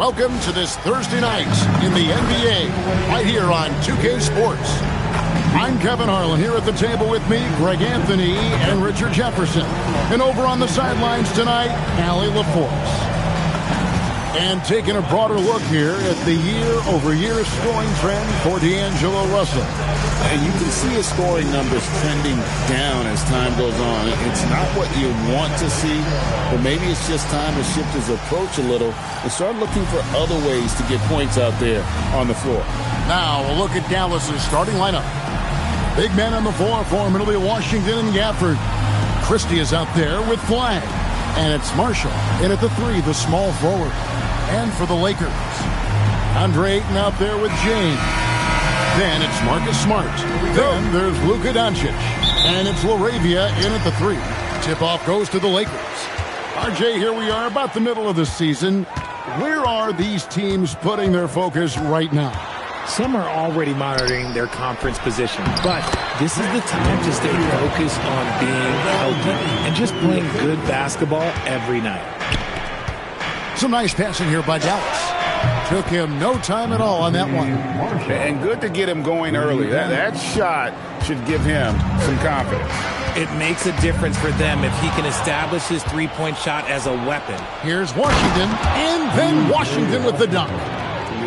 Welcome to this Thursday night in the NBA, right here on 2K Sports. I'm Kevin Harlan, here at the table with me, Greg Anthony and Richard Jefferson. And over on the sidelines tonight, Allie LaForce. And taking a broader look here at the year-over-year scoring trend for D'Angelo Russell. And you can see his scoring numbers trending down as time goes on. It's not what you want to see, but maybe it's just time to shift his approach a little and start looking for other ways to get points out there on the floor. Now we'll look at Dallas's starting lineup. Big men on the floor for him. It'll be Washington and Gafford. Christie is out there with Flag. And it's Marshall in at the 3, the small forward. And for the Lakers, Andre Ayton out there with James. Then it's Marcus Smart. Then there's Luka Doncic. And it's LaRavia in at the 3. Tip-off goes to the Lakers. RJ, here we are about the middle of the season. Where are these teams putting their focus right now? Some are already monitoring their conference position, but this is the time to stay focused on being healthy and just playing good basketball every night. Some nice passing here by Dallas. Took him no time at all on that one. And good to get him going early. That shot should give him some confidence. It makes a difference for them if he can establish his three-point shot as a weapon. Here's Washington, and then Washington with the dunk.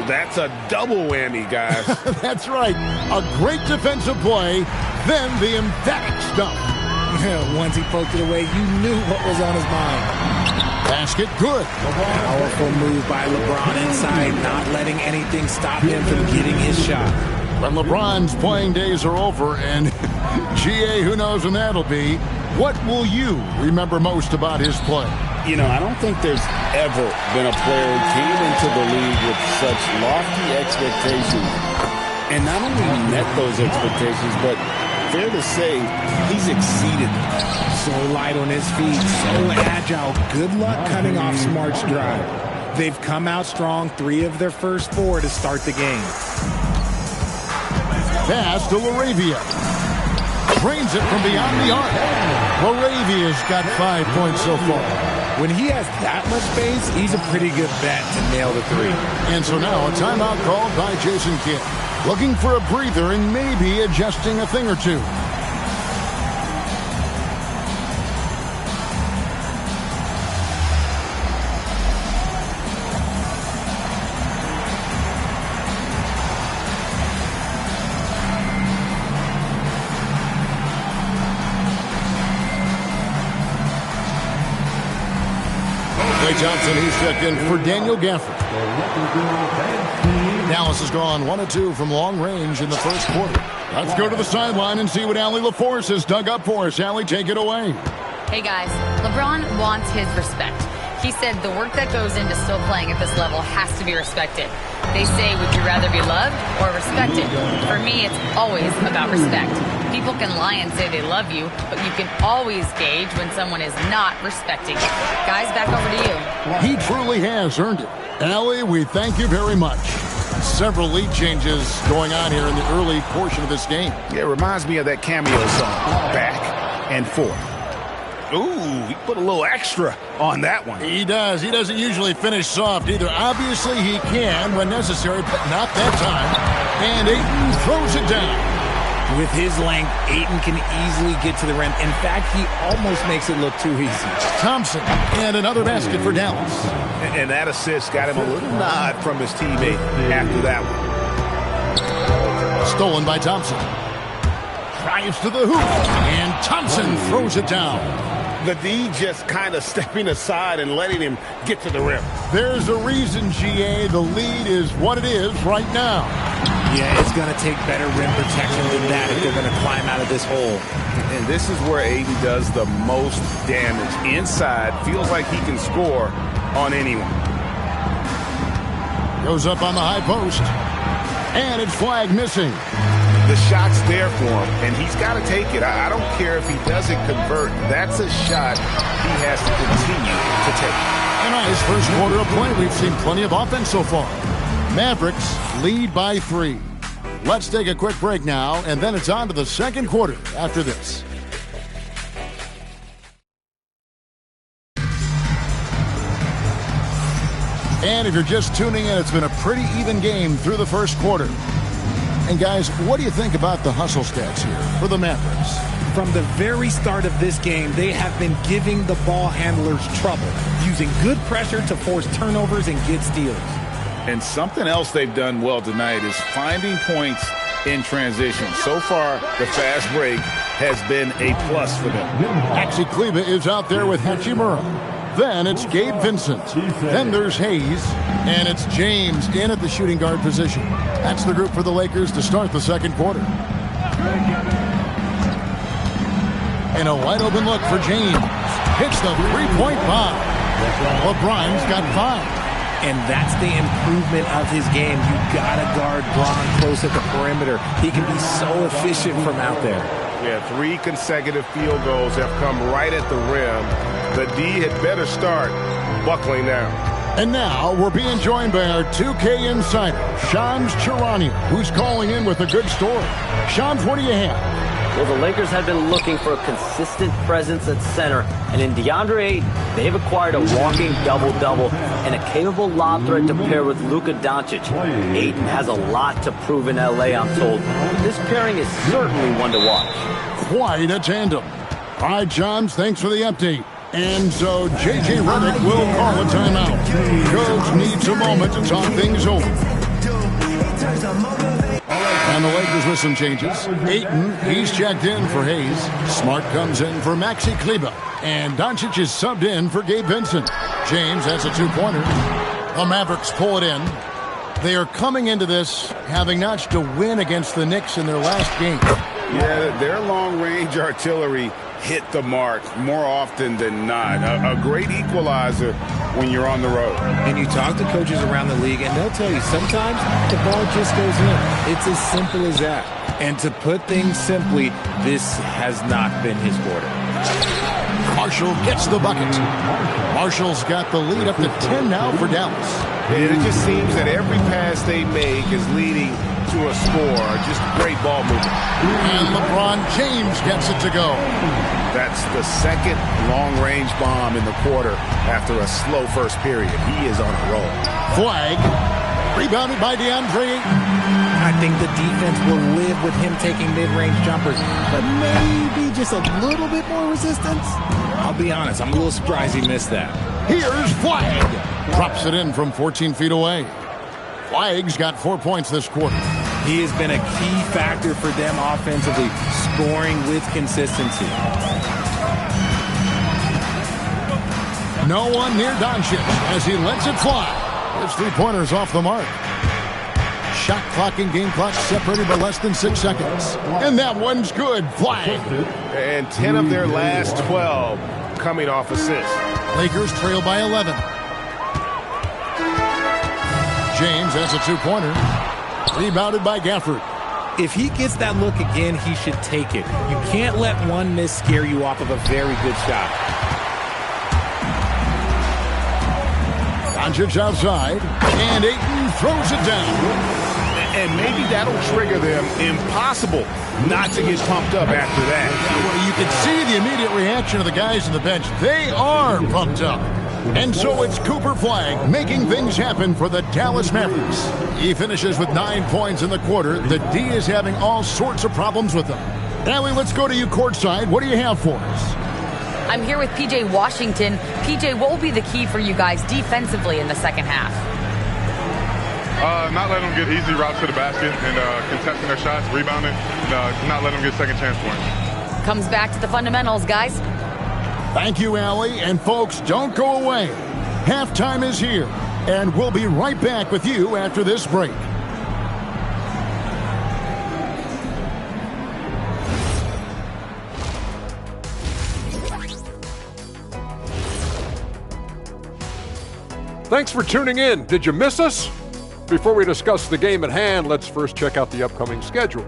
That's a double whammy, guys. That's right. A great defensive play, then the emphatic stuff. Once he poked it away, you knew what was on his mind. Basket good. Powerful move by LeBron inside, not letting anything stop him from getting his shot. When LeBron's playing days are over, and GA, who knows when that'll be, what will you remember most about his play? You know, I don't think there's ever been a player who came into the league with such lofty expectations and not only met those expectations, but fair to say, he's exceeded them. So light on his feet, so agile. Good luck cutting off Smart's drive. They've come out strong, 3 of their first 4 to start the game. Pass to LaRavia. Drains it from beyond the arc. LaRavia's got 5 points so far. When he has that much space, he's a pretty good bet to nail the 3. And so now a timeout called by Jason Kidd. Looking for a breather and maybe adjusting a thing or two. Klay Thompson, he's checked in for Daniel Gafford. Dallas has gone 1-2 from long range in the first quarter. Let's go to the sideline and see what Allie LaForce has dug up for us. Allie, take it away. Hey, guys. LeBron wants his respect. He said the work that goes into still playing at this level has to be respected. They say, would you rather be loved or respected? For me, it's always about respect. People can lie and say they love you, but you can always gauge when someone is not respecting you. Guys, back over to you. He truly has earned it. Allie, we thank you very much. Several lead changes going on here in the early portion of this game. Yeah, it reminds me of that cameo song, Back and Forth. Ooh, he put a little extra on that one. He does. He doesn't usually finish soft either. Obviously, he can when necessary, but not that time. And Ayton throws it down. With his length, Ayton can easily get to the rim. In fact, he almost makes it look too easy. Thompson, and another basket for Dallas. And that assist got him a little nod from his teammate after that one. Stolen by Thompson. Drives to the hoop, and Thompson throws it down. The D just kind of stepping aside and letting him get to the rim. There's a reason, GA. The lead is what it is right now. Yeah, it's going to take better rim protection than that if they're going to climb out of this hole. And this is where Ayton does the most damage. Inside, feels like he can score on anyone. Goes up on the high post. And it's Flag missing. The shot's there for him, and he's got to take it. I don't care if he doesn't convert. That's a shot he has to continue to take. A nice first quarter of play. We've seen plenty of offense so far. Mavericks lead by 3. Let's take a quick break now, and then it's on to the second quarter after this. And if you're just tuning in, it's been a pretty even game through the first quarter. And guys, what do you think about the hustle stats here for the Mavericks? From the very start of this game, they have been giving the ball handlers trouble, using good pressure to force turnovers and get steals. And something else they've done well tonight is finding points in transition. So far, the fast break has been a plus for them. Maxi Kleber is out there with Hachimura. Then it's Gabe Vincent. Then there's Hayes. And it's James in at the shooting guard position. That's the group for the Lakers to start the second quarter. And a wide open look for James. Hits the three-point bomb. LeBron's got 5. And that's the improvement of his game. You gotta guard Bron close at the perimeter. He can be so efficient from out there. Yeah, 3 consecutive field goals have come right at the rim. The D had better start buckling down. And now we're being joined by our 2K insider, Shams Charania, who's calling in with a good story. Shams, what do you have? Well, the Lakers have been looking for a consistent presence at center, and in DeAndre Ayton, they've acquired a walking double-double and a capable lob threat to pair with Luka Doncic. Ayton has a lot to prove in LA, I'm told. This pairing is certainly one to watch. Quite a tandem. All right, Shams, thanks for the update. And so J.J. Redick will call a timeout. Coach needs a moment to talk things over. And the Lakers with some changes. Ayton, he's checked in for Hayes. Smart comes in for Maxi Kleber. And Doncic is subbed in for Gabe Vincent. James, that's a 2-pointer. The Mavericks pull it in. They are coming into this having notched a win against the Knicks in their last game. Yeah, their long-range artillery hit the mark more often than not. A great equalizer when you're on the road. And you talk to coaches around the league, and they'll tell you sometimes the ball just goes in. It's as simple as that. And to put things simply, this has not been his quarter. Marshall gets the bucket. Marshall's got the lead up to 10 now for Dallas. And it just seems that every pass they make is leading to a score. Just great ball movement. And LeBron James gets it to go. That's the second long-range bomb in the quarter after a slow first period. He is on a roll. Flag. Rebounded by DeAndre Ayton. I think the defense will live with him taking mid-range jumpers, but maybe just a little bit more resistance. I'll be honest, I'm a little surprised he missed that. Here's Flag. Drops it in from 14 feet away. Flag's got 4 points this quarter. He has been a key factor for them offensively, scoring with consistency. No one near Doncic as he lets it fly. His 3-pointers off the mark. Shot clock and game clock separated by less than 6 seconds. And that one's good. Flag. And 10 of their last 12 coming off assists. Lakers trail by 11. James has a 2-pointer. Rebounded by Gafford. If he gets that look again, he should take it. You can't let one miss scare you off of a very good shot. Doncic outside, and Ayton throws it down. And maybe that'll trigger them. Impossible not to get pumped up after that. Well, you can see the immediate reaction of the guys on the bench. They are pumped up. And so it's Cooper Flag making things happen for the Dallas Mavericks. He finishes with 9 points in the quarter. The D is having all sorts of problems with them. Allie, let's go to you courtside. What do you have for us? I'm here with P.J. Washington. P.J., what will be the key for you guys defensively in the second half? Not letting them get easy routes to the basket and contesting their shots, rebounding, not letting them get second chance points. Comes back to the fundamentals, guys. Thank you, Allie. And folks, don't go away. Halftime is here, and we'll be right back with you after this break. Thanks for tuning in. Did you miss us? Before we discuss the game at hand, let's first check out the upcoming schedule.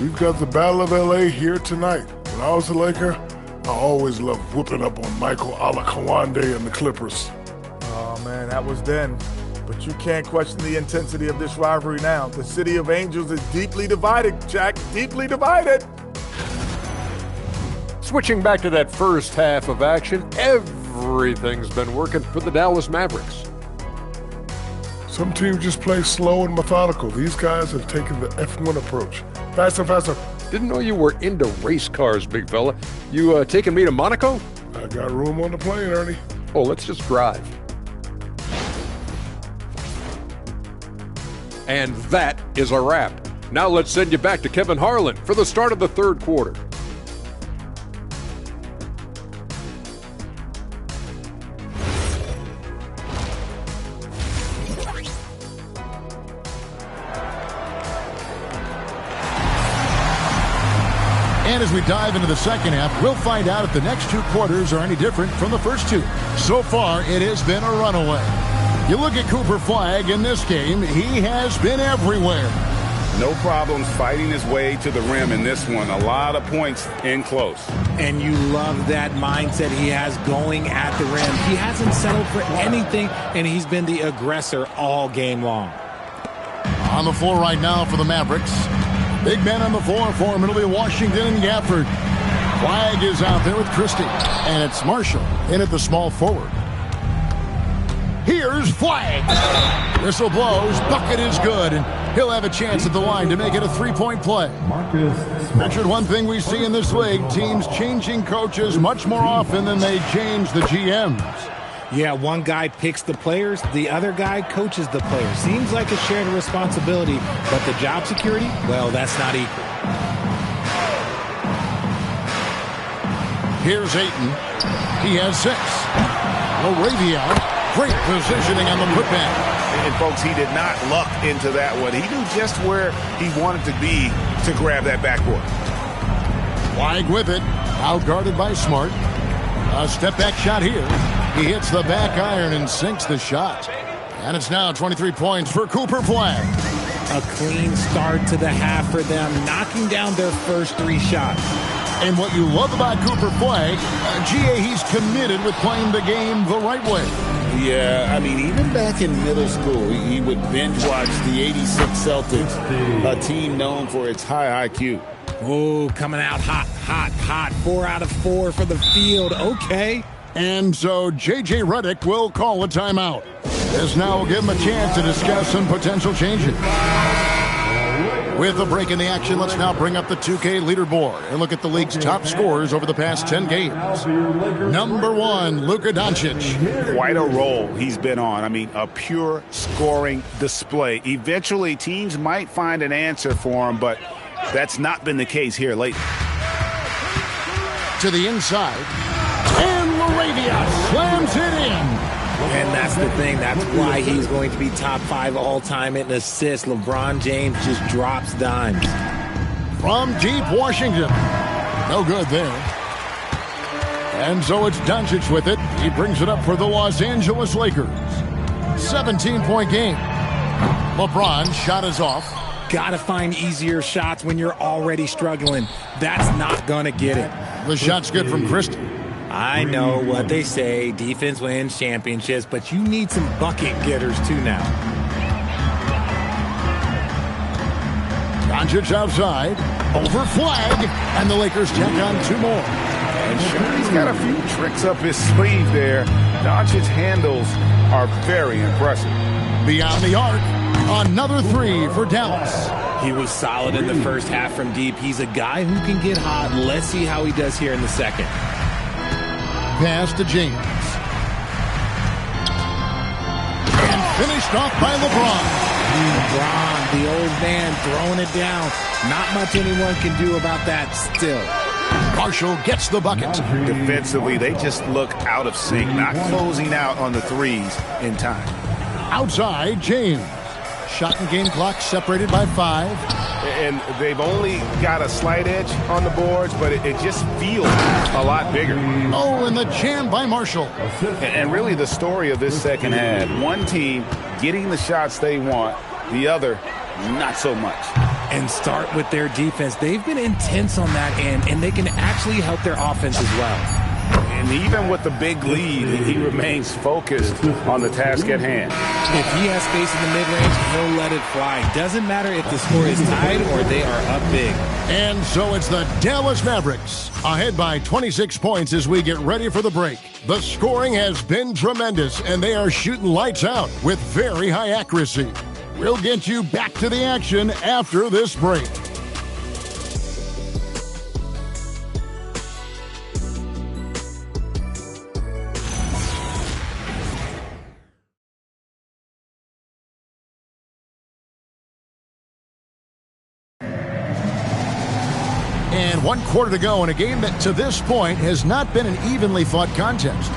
We've got the Battle of LA here tonight. When I was a Laker, I always loved whooping up on Michael Alakawande and the Clippers. Oh, man, that was then. But you can't question the intensity of this rivalry now. The City of Angels is deeply divided, Jack, deeply divided. Switching back to that first half of action, every everything's been working for the Dallas Mavericks. Some teams just play slow and methodical. These guys have taken the F1 approach. Faster, faster. Didn't know you were into race cars, big fella. You taking me to Monaco? I got room on the plane, Ernie. Oh, let's just drive. And that is a wrap. Now let's send you back to Kevin Harlan for the start of the third quarter. And as we dive into the second half, we'll find out if the next two quarters are any different from the first two. So far, it has been a runaway. You look at Cooper Flagg in this game, he has been everywhere. No problems fighting his way to the rim in this one. A lot of points in close. And you love that mindset he has going at the rim. He hasn't settled for anything, and he's been the aggressor all game long. On the floor right now for the Mavericks. Big men on the floor for him. It'll be Washington and Gafford. Flagg is out there with Christie. And it's Marshall in at the small forward. Here's Flagg. Whistle blows. Bucket is good. And he'll have a chance at the line to make it a three-point play. Richard, one thing we see in this league, teams changing coaches much more often than they change the GMs. Yeah, one guy picks the players, the other guy coaches the players. Seems like a shared responsibility, but the job security, well, that's not equal. Here's Ayton. He has 6. Laravia, great positioning on the putback. And folks, he did not luck into that one. He knew just where he wanted to be to grab that backboard. Flagg with it, out guarded by Smart. A step back shot here. He hits the back iron and sinks the shot. And it's now 23 points for Cooper Flagg. A clean start to the half for them, knocking down their first 3 shots. And what you love about Cooper Flagg, GA, he's committed with playing the game the right way. Yeah, I mean, even back in middle school, he would binge watch the 86 Celtics, a team known for its high IQ. Oh, coming out hot, hot, hot. 4 out of 4 for the field. Okay. And so J.J. Redick will call a timeout. This now will give him a chance to discuss some potential changes. With a break in the action, let's now bring up the 2K leaderboard and look at the league's top scorers over the past 10 games. Number 1, Luka Doncic. Quite a roll he's been on. I mean, a pure scoring display. Eventually, teams might find an answer for him, but that's not been the case here lately. To the inside. And Laravia slams it in. And that's the thing. That's why he's going to be top 5 all-time in assists. LeBron James just drops dimes. From deep Washington. No good there. And so it's Doncic with it. He brings it up for the Los Angeles Lakers. 17-point game. LeBron's shot is off. Gotta find easier shots when you're already struggling. That's not gonna get it. The shot's good from Christie. I know what they say, defense wins championships, but you need some bucket getters too now. Doncic outside, over Flagg, and the Lakers tack on 2 more. And sure, he's got a few tricks up his sleeve there. Doncic's handles are very impressive. Beyond the arc, another 3 for Dallas. He was solid in the first half from deep. He's a guy who can get hot. Let's see how he does here in the second. Pass to James. And finished off by LeBron. LeBron, the old man, throwing it down. Not much anyone can do about that still. Marshall gets the bucket. Defensively, they just look out of sync, not closing out on the threes in time. Outside, James. Shot and game clock separated by 5. And they've only got a slight edge on the boards, but it just feels a lot bigger. Oh, and the jam by Marshall. And really the story of this second half, one team getting the shots they want, the other not so much. And start with their defense. They've been intense on that end, and they can actually help their offense as well. And even with the big lead, he remains focused on the task at hand. If he has space in the mid-range, he'll let it fly. Doesn't matter if the score is tied or they are up big. And so it's the Dallas Mavericks ahead by 26 points as we get ready for the break. The scoring has been tremendous, and they are shooting lights out with very high accuracy. We'll get you back to the action after this break. And 1 quarter to go in a game that to this point has not been an evenly fought contest.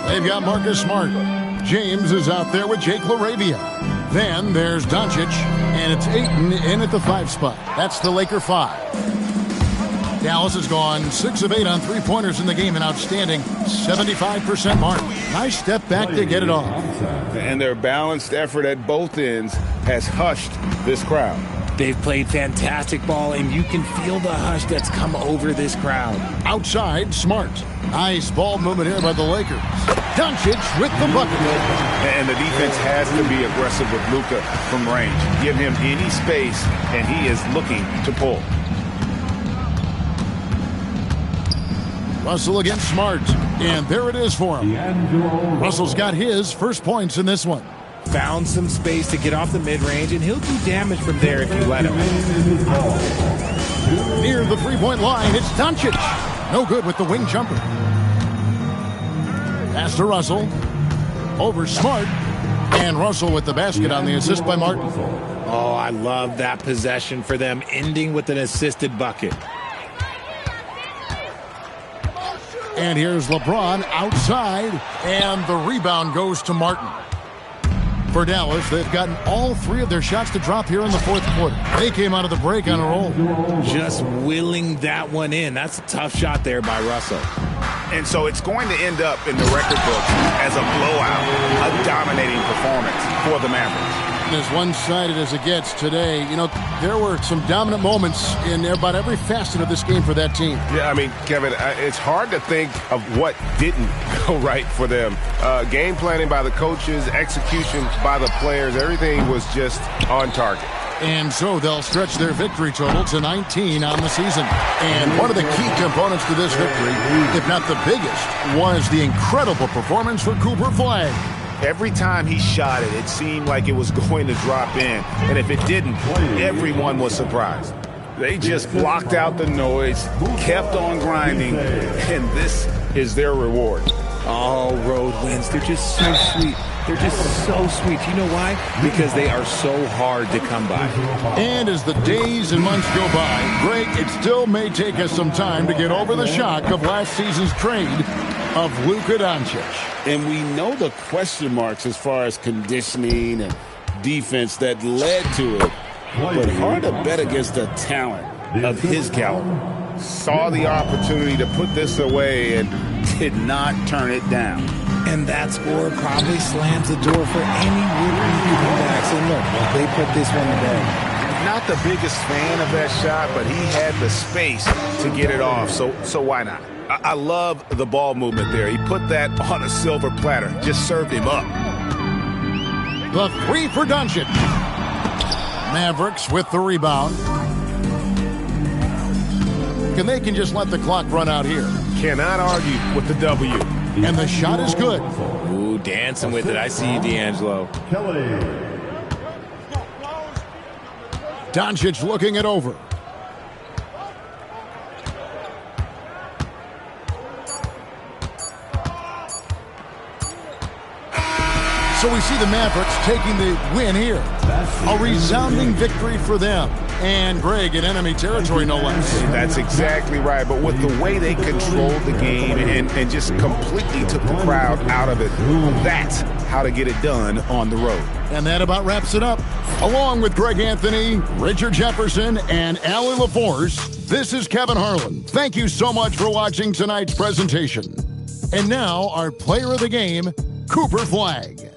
They've got Marcus Smart. James is out there with Jake LaRavia. Then there's Doncic, and it's Ayton in at the 5 spot. That's the Laker 5. Dallas has gone 6 of 8 on three-pointers in the game, an outstanding 75% mark. Nice step back to get it off. And their balanced effort at both ends has hushed this crowd. They've played fantastic ball, and you can feel the hush that's come over this crowd. Outside, Smart. Nice ball movement here by the Lakers. Doncic with the bucket. And the defense has to be aggressive with Luka from range. Give him any space, and he is looking to pull. Russell against Smart, and there it is for him. Russell's got his first points in this one. Found some space to get off the mid-range, and he'll do damage from there if you let him. Near the three-point line, it's Doncic. No good with the wing jumper. Pass to Russell. Over Smart. And Russell with the basket on the assist by Martin. Oh, I love that possession for them, ending with an assisted bucket. And here's LeBron outside, and the rebound goes to Martin. For Dallas, they've gotten all 3 of their shots to drop here in the 4th quarter. They came out of the break on a roll. Just willing that one in. That's a tough shot there by Russell. And so it's going to end up in the record books as a blowout, a dominating performance for the Mavericks. As one-sided as it gets today, you know, there were some dominant moments in about every facet of this game for that team. Yeah, I mean, Kevin, it's hard to think of what didn't go right for them. Game planning by the coaches, execution by the players, everything was just on target. And so they'll stretch their victory total to 19 on the season. And one of the key components to this victory, if not the biggest, was the incredible performance for Cooper Flagg. Every time he shot it, it seemed like it was going to drop in. And if it didn't, everyone was surprised. They just blocked out the noise, kept on grinding, and this is their reward. All road wins. They're just so sweet. They're just so sweet. You know why? Because they are so hard to come by. And as the days and months go by, Greg, it still may take us some time to get over the shock of last season's trade of Luka Doncic. And we know the question marks as far as conditioning and defense that led to it. But hard to bet against the talent of his caliber. Saw the opportunity to put this away and did not turn it down. And that score probably slams the door for any would-be comebacks. And look, they put this one to bed. Not the biggest fan of that shot, but he had the space to get it off, so why not? I love the ball movement there. He put that on a silver platter, just served him up. The 3 for Doncic. Mavericks with the rebound. And they can just let the clock run out here. Cannot argue with the W. And the shot is good. Ooh, dancing with it. I see you, D'Angelo. Doncic looking it over. So we see the Mavericks taking the win here. A resounding victory for them. And Greg in enemy territory, no less. That's exactly right. But with the way they controlled the game and just completely took the crowd out of it, that's how to get it done on the road. And that about wraps it up. Along with Greg Anthony, Richard Jefferson, and Allie LaForce, this is Kevin Harlan. Thank you so much for watching tonight's presentation. And now, our player of the game, Cooper Flagg.